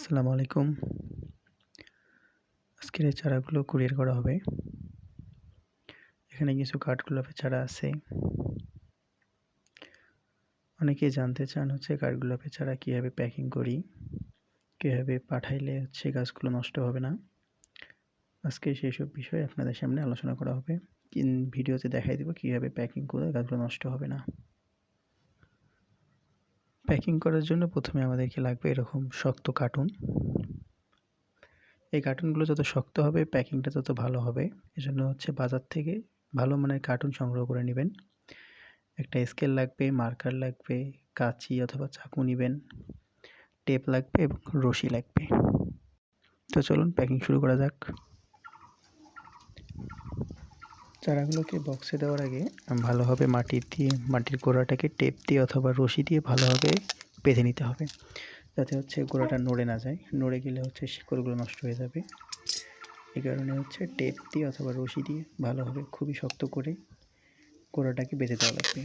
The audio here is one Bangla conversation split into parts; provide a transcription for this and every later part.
আসসালামু আলাইকুম। আজকের এই চারাগুলো কুরিয়ার করা হবে। এখানে কিছু কাঠগোলাপের চারা আছে। অনেকেই জানতে চান কাঠগোলাপের চারা কীভাবে প্যাকিং করি, কীভাবে পাঠাইলে গাছগুলো নষ্ট হবে না। আজকে সেসব বিষয়ে আপনাদের সামনে আলোচনা করা হবে। ভিডিওতে দেখাই দিব কীভাবে প্যাকিং করে গাছগুলো নষ্ট হবে না। প্যাকিং করার জন্য প্রথমে আমাদেরকে লাগবে এরকম শক্ত কার্টুন। এই কার্টুনগুলো যত শক্ত হবে প্যাকিংটা তত ভালো হবে। এজন্য বাজার থেকে ভালো মানের কার্টুন সংগ্রহ করে নেবেন। একটা স্কেল লাগবে, মার্কার লাগবে, কাঁচি অথবা চাকু নিবেন, টেপ লাগবে এবং রশি লাগবে। তো চলুন প্যাকিং শুরু করা যাক। চারাগুলোকে বক্সে দেওয়ার আগে ভালোভাবে মাটির গোড়াটাকে টেপ দিয়ে অথবা রশি দিয়ে ভালোভাবে বেঁধে নিতে হবে, যাতে গোড়াটা নড়ে না যায়। নড়ে গেলে শিকড়গুলো নষ্ট হয়ে যাবে। এই কারণে টেপ দিয়ে অথবা রশি দিয়ে ভালোভাবে খুবই শক্ত করে গোড়াটাকে বেঁধে দেওয়া লাগবে।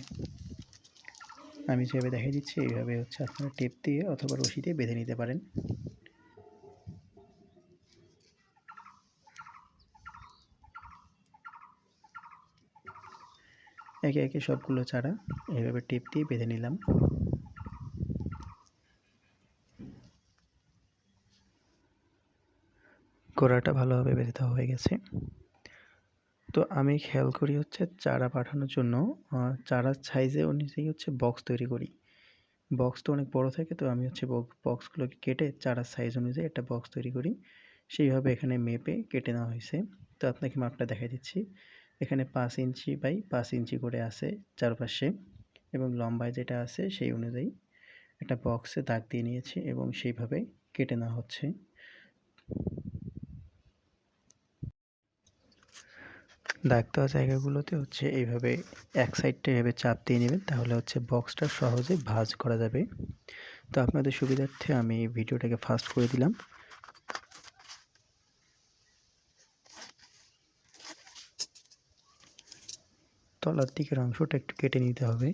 আমি যেভাবে দেখিয়ে দিচ্ছি এইভাবে আপনারা টেপ দিয়ে অথবা রশি দিয়ে বেঁধে নিতে পারেন। একে একে সবগুলো চারা এইভাবে টেপ দিয়ে বেঁধে নিলাম। গোড়াটা ভালোভাবে বেঁধে দেওয়া হয়ে গেছে। তো আমি খেয়াল করি চারা পাঠানোর জন্য চারার সাইজে অনুযায়ী বক্স তৈরি করি। বক্স তো অনেক বড় থাকে, তো আমি বক্সগুলোকে কেটে চারার সাইজ অনুযায়ী একটা বক্স তৈরি করি। সেইভাবে এখানে মেপে কেটে নেওয়া হয়েছে। তো আপনাকে মাপটা দেখিয়ে দিচ্ছি। এখানে 5 ইঞ্চি বাই 5 ইঞ্চি করে আছে চারপাশে, এবং লম্বায় যেটা আছে সেই অনুযায়ী একটা বক্সে দাগ দিয়ে নিয়েছি এবং সেইভাবে কেটে নেওয়া হচ্ছে। দাগ দেওয়া জায়গাগুলোতে এইভাবে এক সাইডটা এভাবে চাপ দিয়ে নেবেন, তাহলে বক্সটা সহজে ভাঁজ করা যাবে। তো আপনাদের সুবিধার্থে আমি ভিডিওটাকে ফাস্ট করে দিলাম। তলার দিকের অংশটা একটু কেটে নিতে হবে।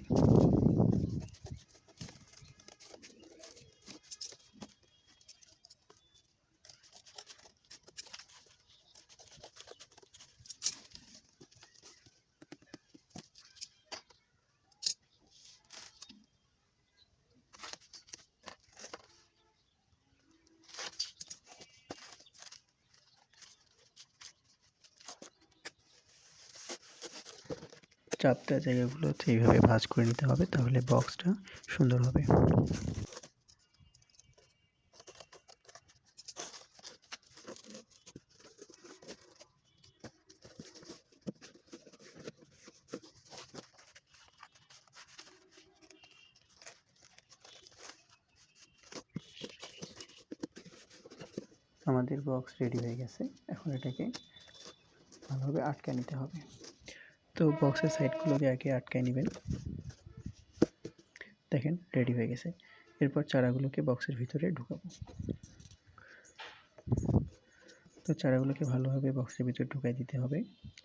চাপ দেওয়া জায়গাগুলোতে এইভাবে ভাঁজ করে নিতে হবে, তাহলে বক্সটা সুন্দর হবে। আমাদের বক্স রেডি হয়ে গেছে। এখন এটাকে ভালোভাবে আটকায় নিতে হবে। তো বক্সের সাইডগুলোকে আগে আটকায় নেবেন। দেখেন রেডি হয়ে গেছে। এরপর চারাগুলোকে বক্সের ভিতরে ঢুকাবো। তো চারাগুলোকে ভালোভাবে বক্সের ভিতরে ঢুকাই দিতে হবে,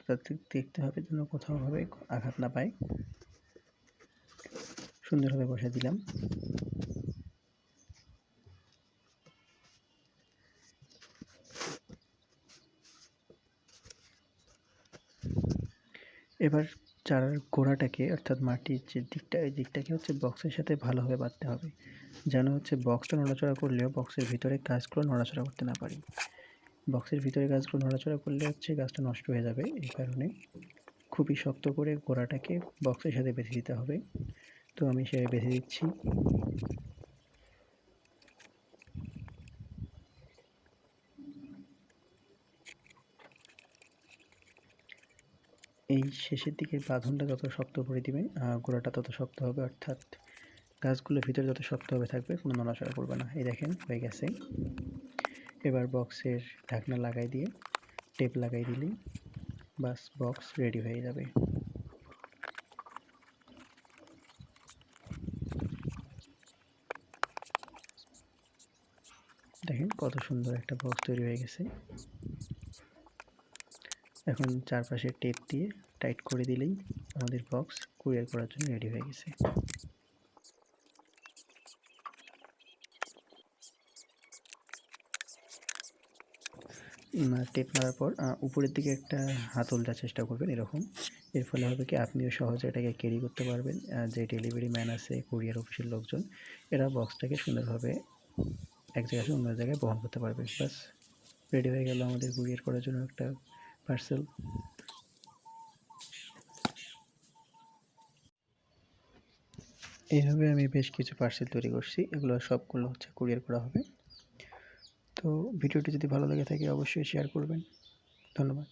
যাতে দেখতে হবে যেন কোথাও ভাবে আঘাত না পায়। সুন্দরভাবে বসে দিলাম। এবার চারার গোড়াটাকে অর্থাৎ মাটির যে দিকটা, এই দিকটাকে বক্সের সাথে ভালোভাবে বাঁধতে হবে, যেন বক্সটা নড়াচড়া করলেও বক্সের ভিতরে গাছগুলো নড়াচড়া করতে না পারি। বক্সের ভিতরে গাছগুলো নড়াচড়া করলে গাছটা নষ্ট হয়ে যাবে। এই কারণে খুবই শক্ত করে গোড়াটাকে বক্সের সাথে বেঁধে দিতে হবে। তো আমি সেভাবে বেঁধে দিচ্ছি। এই শেষের দিকের বাঁধনটা যত শক্ত করে দিবেন, গোড়াটা তত শক্ত হবে, অর্থাৎ গাছগুলো ভিতরে যত শক্তভাবে থাকবে কোনো নড়াচড়া করবে না। এই দেখেন হয়ে গেছে। এবার বক্সের ঢাকনা লাগাই দিয়ে টেপ লাগাই দিলেই বাস বক্স রেডি হয়ে যাবে। দেখেন কত সুন্দর একটা বক্স তৈরি হয়ে গেছে। এখন চারপাশে টেপ দিয়ে টাইট করে দিলেই আমাদের বক্স কুরিয়ার করার জন্য রেডি হয়ে গেছে। টেপ মারার পর উপরের দিকে একটা হাতল দেওয়ার চেষ্টা করবেন এরকম। এর ফলে হবে কি আপনিও সহজে এটাকে ক্যারি করতে পারবেন। যে ডেলিভারি ম্যান আছে, কুরিয়ার অফিসের লোকজন, এরা বক্সটাকে সুন্দরভাবে এক জায়গা থেকে অন্য জায়গায় বহন করতে পারবে। ব্যাস রেডি হয়ে গেল আমাদের কুরিয়ার করার জন্য একটা পার্সেল। এইভাবে আমি বেশ কিছু পার্সেল তৈরি করছি, এগুলো সবগুলো হচ্ছে কুরিয়ার করা হবে। তো ভিডিওটি যদি ভালো লেগে থাকে অবশ্যই শেয়ার করবেন। ধন্যবাদ।